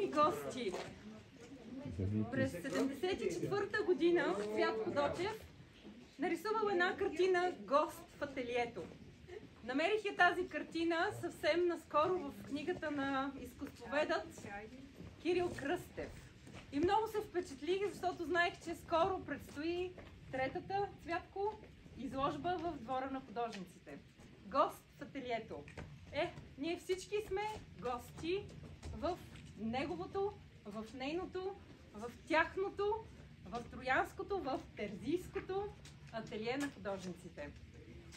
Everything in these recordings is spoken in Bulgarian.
Уважаеми гости, през 1974 година Цвятко Дочев нарисувал една картина "Гост в ателието". Намерих я тази картина съвсем наскоро в книгата на изкуствоведът Кирил Кръстев. И много се впечатлих, защото знаех, че скоро предстои третата, Цвятко, изложба в Двора на художниците. "Гост в ателието". Ние всички сме гости в неговото, в нейното, в тяхното, в троянското, в терзийското ателие на художниците.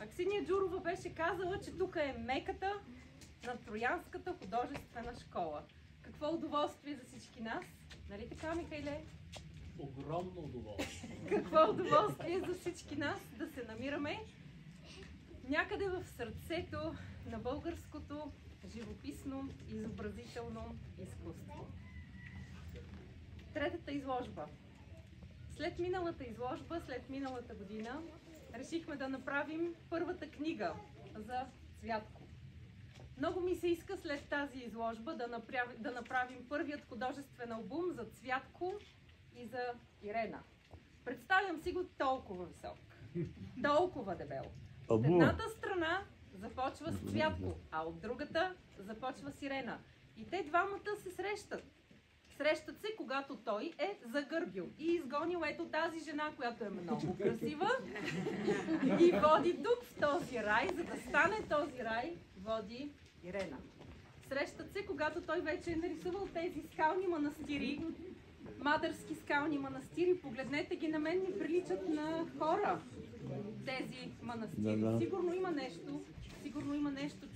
Аксинья Джурова беше казала, че тук е меката на Троянската художествена школа. Какво удоволствие за всички нас! Нали така, Михайле? Огромно удоволствие. Какво удоволствие за всички нас да се намираме някъде в сърцето на българското живописно изобразително изкуство. Третата изложба. След миналата изложба, след миналата година, решихме да направим първата книга за Цвятко. Много ми се иска след тази изложба да направим първият художествен албум за Цвятко и за Ирена. Представям си го толкова висок, толкова дебел. От едната страна започва с Цвятко, а от другата започва с Ирена. И те двамата се срещат. Срещат се, когато той е загърбил и изгонил ето тази жена, която е много красива и води тук в този рай. За да стане този рай, води Ирена. Срещат се, когато той вече е нарисувал тези скални манастири, мадърски скални манастири. Погледнете ги, на мен ми приличат на хора тези манастири. Сигурно има нещо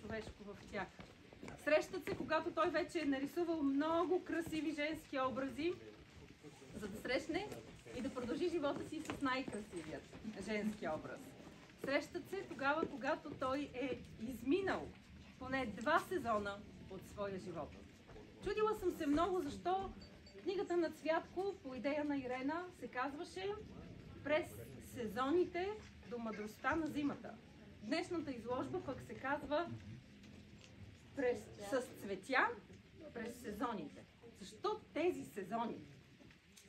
човешко в тях. Срещат се, когато той вече е нарисувал много красиви женски образи, за да срещне и да продължи живота си с най-красивият женски образ. Срещат се тогава, когато той е изминал поне 2 сезона от своя живот. Чудила съм се много защо книгата на Цвятко по идея на Ирена се казваше "През сезоните до мъдростта на зимата". Днешната изложба пък се казва "С цветя през сезоните". Защо тези сезони?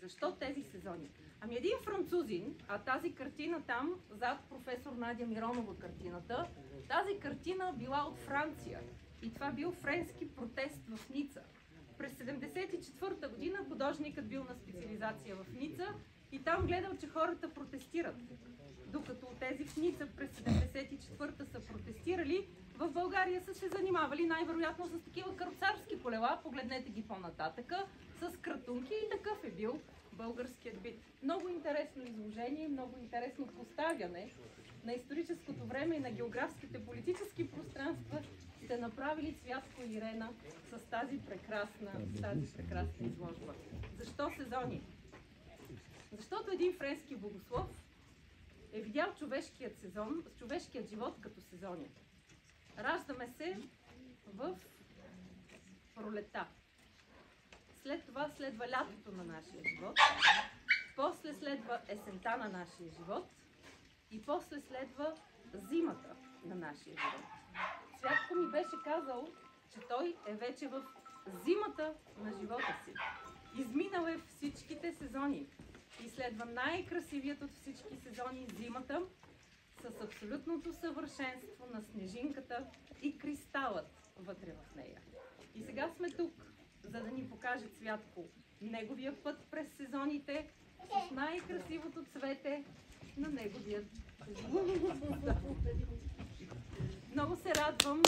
Защо тези сезони? Ами един французин, а тази картина там, зад професор Надя Миронова картината, тази картина била от Франция. И това бил френски протест в Ница. През 1974 година художникът бил на специализация в Ница и там гледал, че хората протестират. Докато тези в Ница през 1974 са протестирали, в България са се занимавали най-вероятно с такива каруцарски колела, погледнете ги по-нататъка, с кратунки, и такъв е бил българският бит. Много интересно изложение, много интересно поставяне на историческото време и на географските политически пространства сте направили Цвятко и Ирена с тази прекрасна изложба. Защо сезони? Защото един френски богослов е видял човешкият живот като сезони. Раждаме се в пролета. След това следва лятото на нашия живот, после следва есента на нашия живот и после следва зимата на нашия живот. Цвятко ми беше казал, че той е вече в зимата на живота си. Изминал е всичките сезони и следва най-красивият от всички сезони – зимата, с абсолютното съвършенство на снежинката и кристалът вътре в нея. И сега сме тук, за да ни покаже Цвятко неговия път през сезоните с най-красивото цвете на неговия живот. Много се радвам.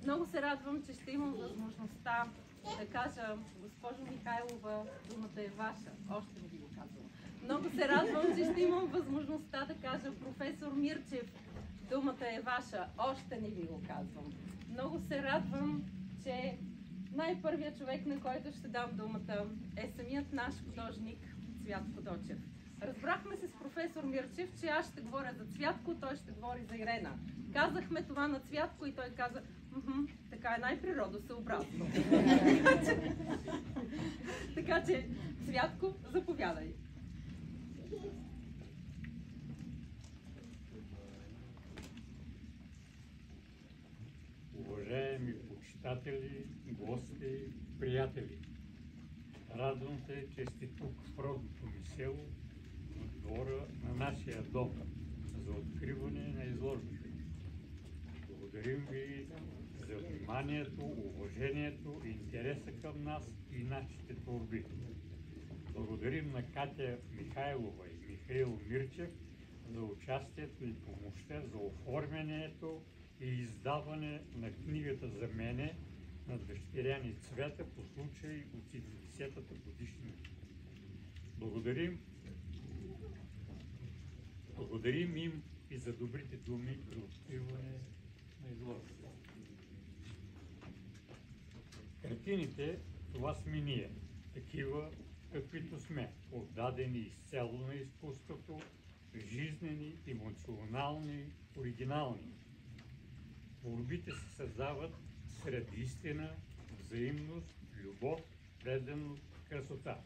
Много се радвам, че ще имам възможността да кажа: госпожо Михайлова, думата е ваша. Още не ви го казвам. Много се радвам, че ще имам възможността да кажа: професор Мирчев, думата е ваша. Още не ви го казвам. Много се радвам, че най-първият човек, на който ще дам думата, е самият наш художник Цвятко Дочев. Разбрахме се с професор Мирчев, че аз ще говоря за Цвятко, той ще говори за Ирена. Казахме това на Цвятко и той каза: така е най-природосъобразно. Така че, Цвятко, заповядай. читатели, гости, приятели! Радвам се, че сте тук в родното ми село, в двора на нашия дом, за откриване на изложбите. Благодарим ви за вниманието, уважението и интереса към нас и нашите творби. Благодарим на Катя Михайлова и Михаил Мирчев за участието и помощта за оформянето и издаване на книгата за мене на дъщеря ни Цвета по случай от 70-та годишнина. Благодарим им и за добрите думи при откриване на изложбата. Картините, това сме ние, такива каквито сме, отдадени изцяло на изкуството, жизнени, емоционални, оригинални. Творбите се създават сред истина, взаимност, любов, преданост, красота.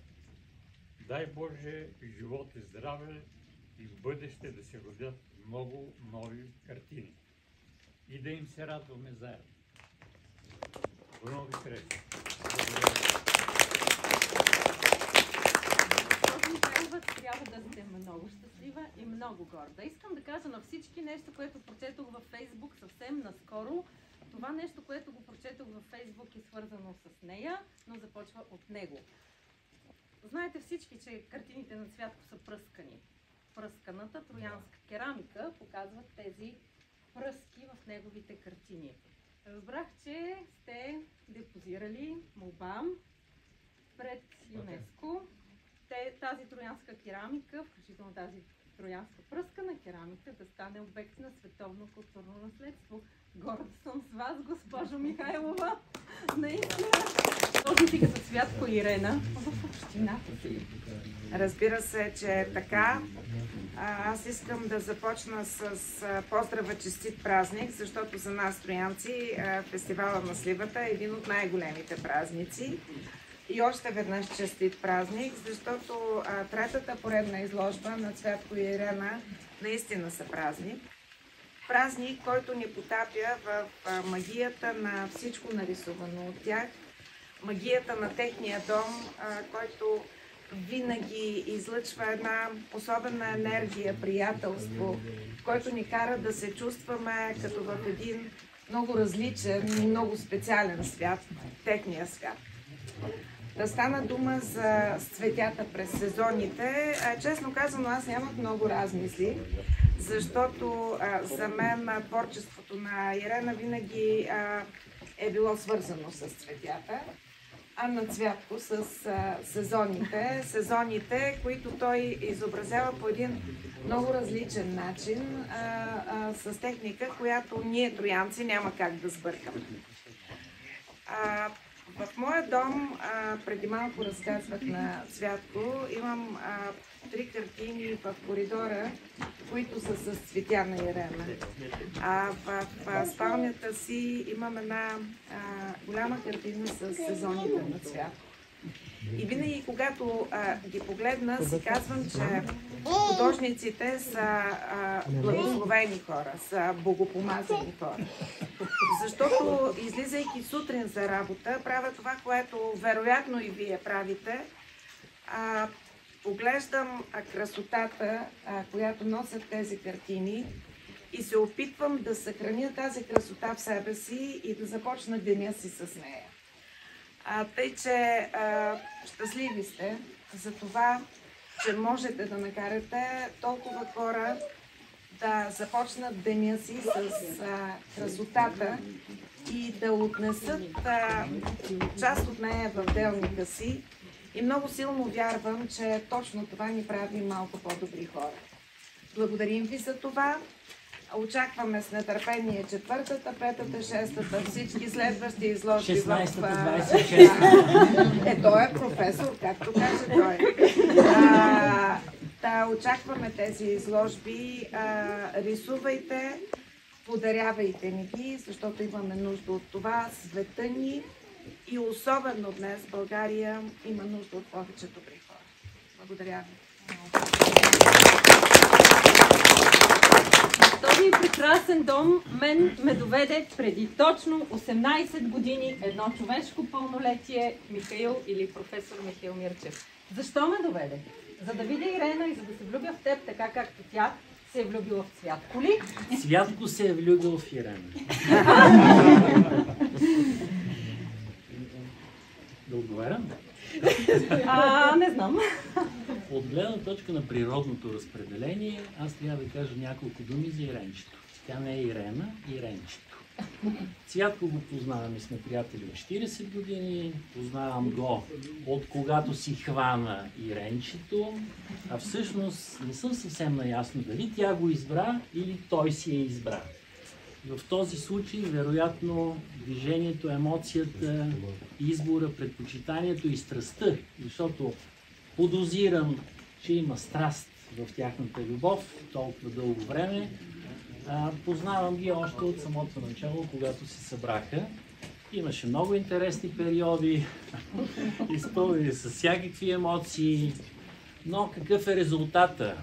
Дай Боже живот и здраве и в бъдеще да се родят много нови картини. И да им се радваме заедно. До нови срещи! Трябва да сте много щастлива и много горда. Искам да кажа на всички нещо, което прочетох във Фейсбук съвсем наскоро. Това нещо, което го прочетох във Фейсбук, е свързано с нея, но започва от него. Знаете всички, че картините на Цвятко са пръскани. Пръсканата троянска керамика показват тези пръски в неговите картини. Разбрах, че сте депозирали молба пред ЮНЕСКО. Тази троянска керамика, включително тази троянска пръскана керамика, да стане обект на световно културно наследство. Горда съм с вас, госпожо Михайлова. Наистина. Художници като Цвятко и Ирена в общината си. Разбира се, че е така. Аз искам да започна с поздрава честит празник, защото за нас, троянци, фестивала на сливата е един от най-големите празници. И още веднъж честит празник, защото третата поредна изложба на Цвятко и Ирена наистина са празник. Празник, който ни потапя в магията на всичко нарисувано от тях, магията на техния дом, който винаги излъчва една особена енергия, приятелство, който ни кара да се чувстваме като в един много различен и много специален свят, техния свят. Да стана дума за цветята през сезоните. Честно казано, аз нямах много размисли, защото за мен творчеството на Ирена винаги е било свързано с цветята, а на Цвятко с сезоните. Сезоните, които той изобразява по един много различен начин, с техника, която ние, троянци, няма как да сбъркаме. В моя дом, преди малко разказвах на Цвятко, имам 3 картини в коридора, които са с цветя на Ирена. В спалнята си имам една голяма картина с сезоните на Цвятко. И винаги, когато ги погледна, си казвам, че художниците са благословени хора, са богопомазани хора. Защото, излизайки сутрин за работа, правя това, което вероятно и вие правите. Поглеждам красотата, която носят тези картини, и се опитвам да съхраня тази красота в себе си и да започна деня си с нея. Тъй, че щастливи сте за това, че можете да накарате толкова хора да започнат деня си с красотата и да отнесат част от нея в делника си. И много силно вярвам, че точно това ни прави малко по-добри хора. Благодарим ви за това. Очакваме с нетърпение 4-та, 5-та, 6-та, всички следващи изложби 16-та, 26-та. Той е професор, както каже той. Очакваме тези изложби. Рисувайте, подарявайте ни ги, защото имаме нужда от това. Света ни и особено днес България има нужда от повече добри хора. Благодаря ви. Този прекрасен ясен дом мен ме доведе преди точно 18 години едно човешко пълнолетие Михаил или професор Михаил Мирчев. Защо ме доведе? За да видя Ирена и за да се влюбя в теб, така както тя се е влюбила в Цвятко ли? Цвятко се е влюбил в Ирена. Да отговарям? Не знам. От гледна точка на природното разпределение, аз трябва да кажа няколко думи за Иренчето. Тя не е Ирена, Иренчето. Цвятко го познавам и сме приятели от 40 години. Познавам го от когато си хвана Иренчето, а всъщност не съм съвсем наясно дали тя го избра или той си я избра. В този случай, вероятно, движението, емоцията, избора, предпочитанието и страстта, защото подозирам, че има страст в тяхната любов толкова дълго време. Познавам ги още от самото начало, когато се събраха. Имаше много интересни периоди, изпълнени с всякакви емоции, но какъв е резултата?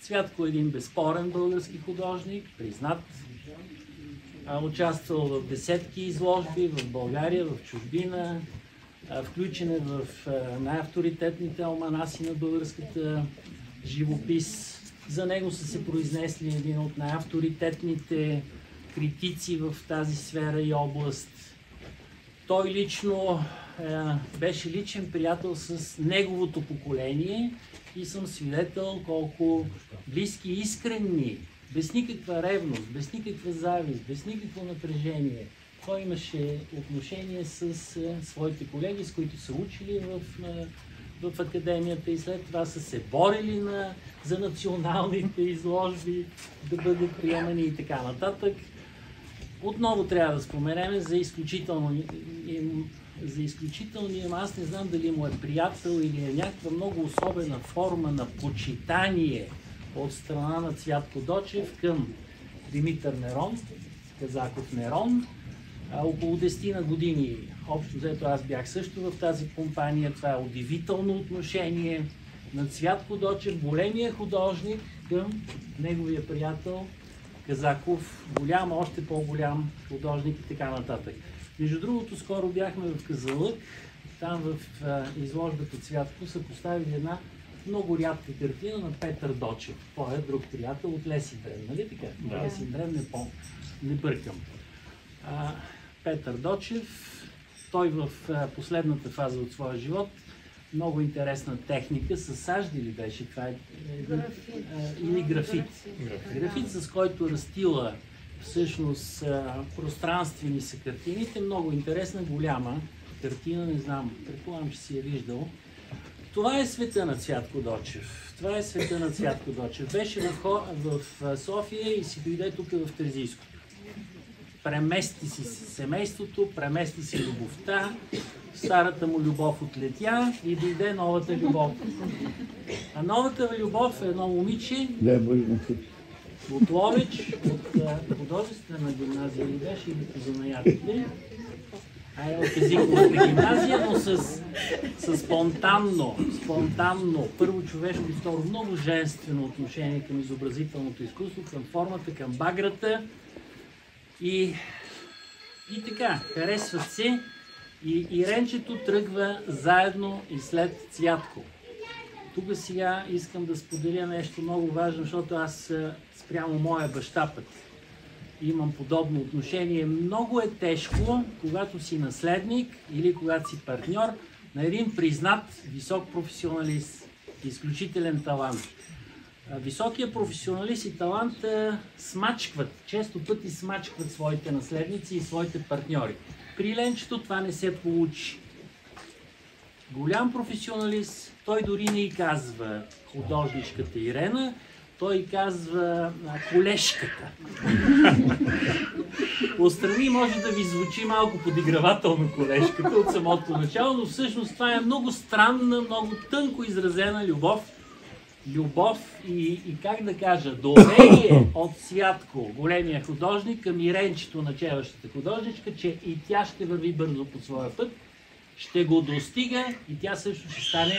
Цвятко е един безспорен български художник, признат, участвал в десетки изложби в България, в чужбина, включен е в най-авторитетните алманаси на българската живопис. За него са се произнесли един от най-авторитетните критици в тази сфера и област. Той лично беше личен приятел с неговото поколение и съм свидетел колко близки и искрени, без никаква ревност, без никаква завист, без никакво напрежение. Той имаше отношение с своите колеги, с които са учили в академията и след това са се борили за националните изложби, да бъдат приемани и така нататък. Отново трябва да споменем за изключителния, аз не знам дали му е приятел или е някаква много особена форма на почитание от страна на Цвятко Дочев към Димитър Нерон, Казаков Нерон. Около 10 на години, общо взето аз бях също в тази компания. Това е удивително отношение на Цвятко Дочев, големия художник, към неговия приятел Казаков, голям, още по-голям художник и така нататък. Между другото, скоро бяхме в Казанлък, там в изложбата Цвятко са поставили една много рядка картина на Петър Дочев. Той е друг приятел от Лесиндрен, нали така? Да. Лесиндрен не бъркам. Петър Дочев, той в последната фаза от своя живот, много интересна техника, с сажди ли беше това? Или графит. Графит, с който растила всъщност пространствени са картините, много интересна, голяма картина, не знам, предполагам, че си я виждал. Това е света на Цвятко Дочев. Това е света на Цвятко Дочев. Беше в София и си дойде тук в Терзийското. Премести си семейството, премести си любовта, старата му любов отлетя и дойде новата любов. А новата любов е едно момиче от Ловеч, от художествена гимназия ли беше или по занаятите, от езиковата гимназия, но с спонтанно, първо човешко и второ много женствено отношение към изобразителното изкуство, към формата, към баграта. И така, харесват се и Иренчето тръгва заедно и след Цвятко. Тук сега искам да споделя нещо много важно, защото аз спрямо моя баща път имам подобно отношение. Много е тежко, когато си наследник или когато си партньор на един признат висок професионалист, изключителен талант. Високия професионалист и талант смачкват, често пъти смачкват своите наследници и своите партньори. При Ленчето това не се получи. Голям професионалист, той дори не й казва художничката Ирена, той казва колежката. Отстрани може да ви звучи малко подигравателно колежката от самото начало, но всъщност това е много странна, много тънко изразена любов. Любов и как да кажа, доверие от Цвятко, големия художник, към Иренчето, начеващата художничка, че и тя ще върви бързо по своя път, ще го достига и тя също ще стане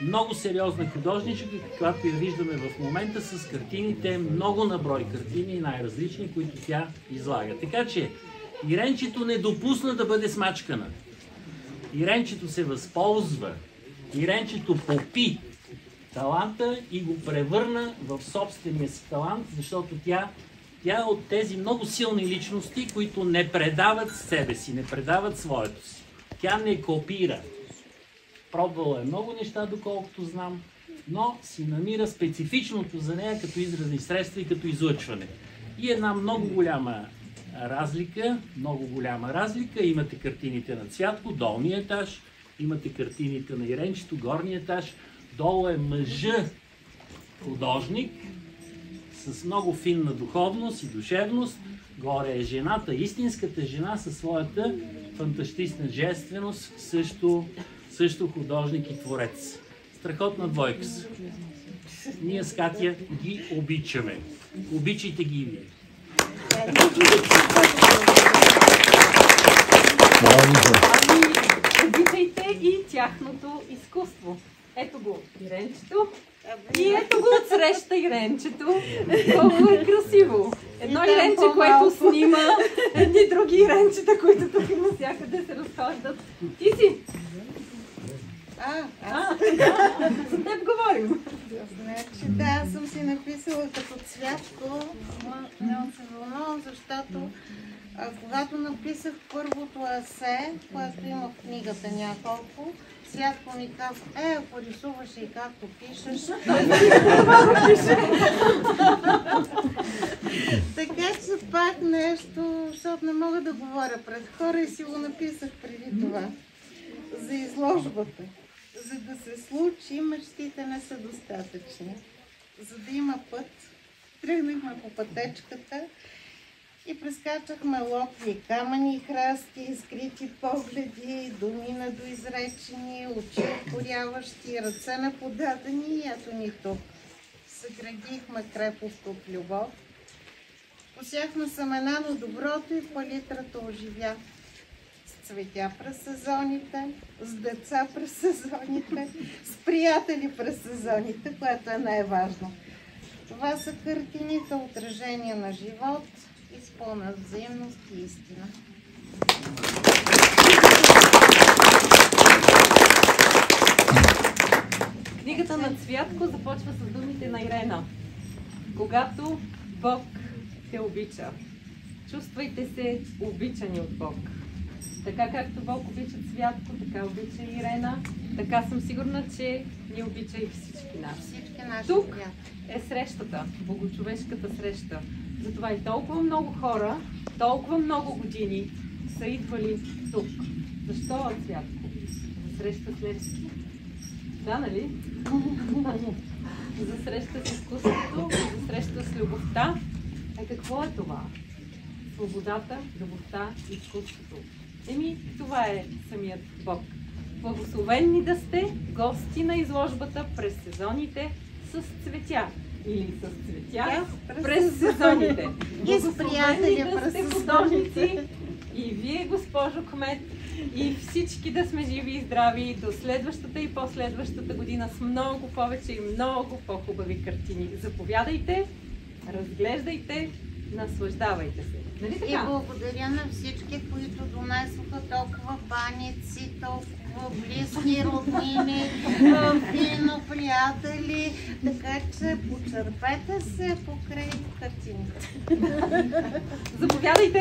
много сериозна художничка, каквато я виждаме в момента с картините, много наброй картини, най-различни, които тя излага. Така че Иренчето не допусна да бъде смачкана. Иренчето се възползва. Иренчето попи таланта и го превърна в собствения си талант, защото тя е от тези много силни личности, които не предават себе си, не предават своето си. Тя не копира. Пробвала е много неща, доколкото знам, но си намира специфичното за нея като изразни средства и като излъчване. И една много голяма разлика. Имате картините на Цвятко, долния етаж, имате картините на Иренчето, горния етаж. Долу е мъжът художник с много финна духовност и душевност. Горе е жената, истинската жена със своята фантастична жественост, също художник и творец. Страхотна двойка са. Ние с Катя ги обичаме. Обичайте ги и вие. Обичайте и тяхното изкуство. Ето го Иренчето. И ето го отсреща Иренчето. Колко е красиво. Едно Иренче, което снима, едни други Иренчета, които тук навсякъде се разхождат. Ти си? За теб говорим. Значи, да, аз съм си написала като Цвятко, не се вълнувам, защото когато написах първото есе, което има в книгата няколко, Цвятко ми казва, ако рисуваш и както пишеш. Така че пак нещо, защото не мога да говоря пред хора и си го написах преди това. За изложбата. За да се случи, мечтите не са достатъчни. За да има път, тръгнахме по пътечката и прескачахме локви, камъни и храсти, скрити погледи, думи недоизречени, очи укоряващи, ръце неподадени и ето ни тук. Съградихме крепост от любов. Посяхме семена на доброто и палитрата оживя. С цветя през сезоните, с деца през сезоните, с приятели през сезоните, което е най-важно. Това са картините, отражения на живот, изпълнят взаимност и истина. Книгата на Цвятко започва с думите на Ирена. Когато Бог те обича, чувствайте се обичани от Бог. Така както Бог обича Цвятко, така обича и Ирена, така съм сигурна, че ни обича и всички нас. Всички наши Тук е срещата, богочовешката среща. Затова и толкова много хора, толкова много години са идвали тук. Защо, Цвятко? За среща с Левски. Да, нали? За среща с изкуството, за среща с любовта. Какво е това? Свободата, любовта, изкуството. Това е самият Бог. Благословени да сте гости на изложбата през сезоните с цветя. Или с цветя през сезоните. И с приятели да сте художници. И вие, госпожо кмет, и всички да сме живи и здрави до следващата и последващата година с много повече и много по-хубави картини. Заповядайте, разглеждайте, наслаждавайте се. Нали така? И благодаря на всички, които донесоха толкова баници, толкова близки роднини, вино, приятели, така че почерпете се покрай картините. Заповядайте!